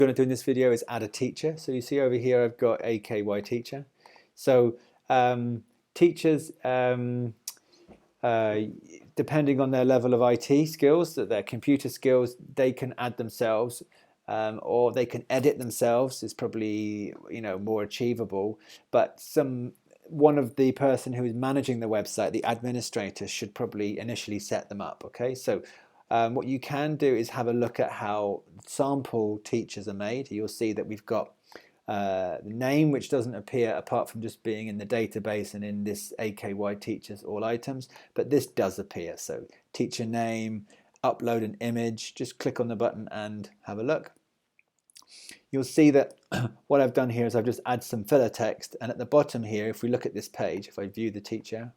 What I'm going to do in this video is add a teacher. So you see over here I've got AKY Teacher. So teachers, depending on their level of IT skills, their computer skills, they can add themselves, or they can edit themselves. Is probably more achievable. But one of the person who is managing the website, the administrator, should probably initially set them up. Okay, so what you can do is have a look at how sample teachers are made. You'll see that we've got the name, which doesn't appear apart from just being in the database and in this AKY Teachers all items, but this does appear. So teacher name, upload an image, just click on the button and have a look. You'll see that what I've done here is I've just add some filler text, and at the bottom here, if we look at this page, if I view the teacher,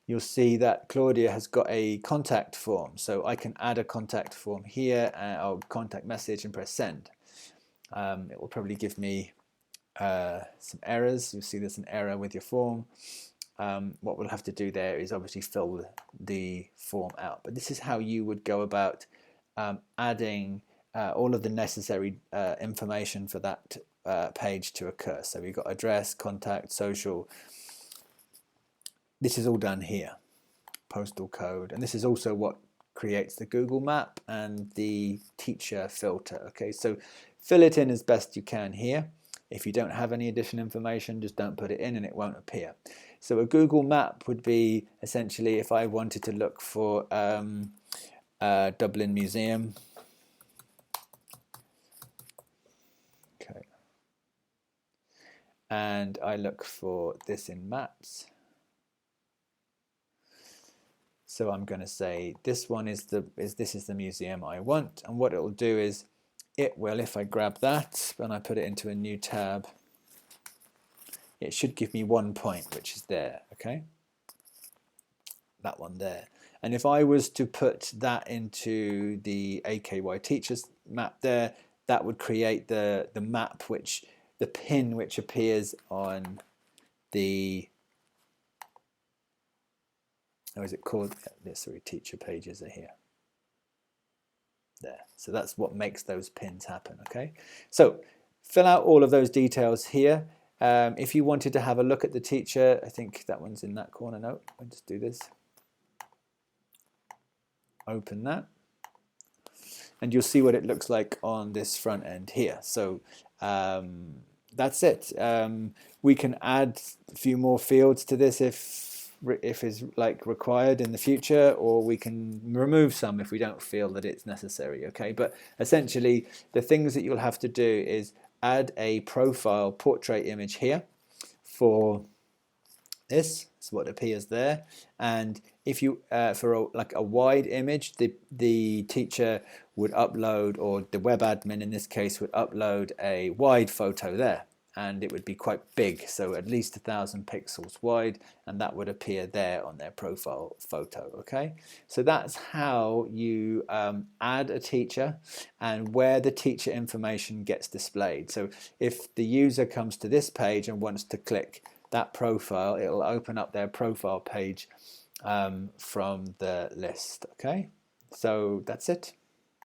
you'll see that Claudia has got a contact form. So I can add a contact form here, or contact message, and press send. It will probably give me some errors. You'll see there's an error with your form. What we'll have to do there is obviously fill the form out. But this is how you would go about adding all of the necessary information for that page to occur. So we've got address, contact, social. This is all done here. Postal code. And this is also what creates the Google map and the teacher filter. Okay, so fill it in as best you can here. If you don't have any additional information, just don't put it in and it won't appear. So a Google map would be essentially if I wanted to look for Dublin Museum. Okay. And I look for this in maps. So I'm going to say this one is the museum I want, and what it will do is it will, if I grab that and I put it into a new tab, it should give me 1 point, which is there. Okay, that one there. And if I was to put that into the AKY Teachers map there, that would create the map, the pin which appears on the, or is it called, sorry, teacher pages are here. There. So that's what makes those pins happen. Okay, so fill out all of those details here. If you wanted to have a look at the teacher, I think that one's in that corner. No, I'll just do this. Open that. And you'll see what it looks like on this front end here. So that's it. We can add a few more fields to this if is like required in the future, or we can remove some if we don't feel that it's necessary. Okay, but essentially the things that you'll have to do is add a profile portrait image here for this. That's what appears there. And if you for like a wide image, the teacher would upload, or the web admin in this case would upload a wide photo there, and it would be quite big, so at least 1,000 pixels wide, and that would appear there on their profile photo. Okay, so that's how you add a teacher and where the teacher information gets displayed. So if the user comes to this page and wants to click that profile, it'll open up their profile page from the list. Okay, so that's it.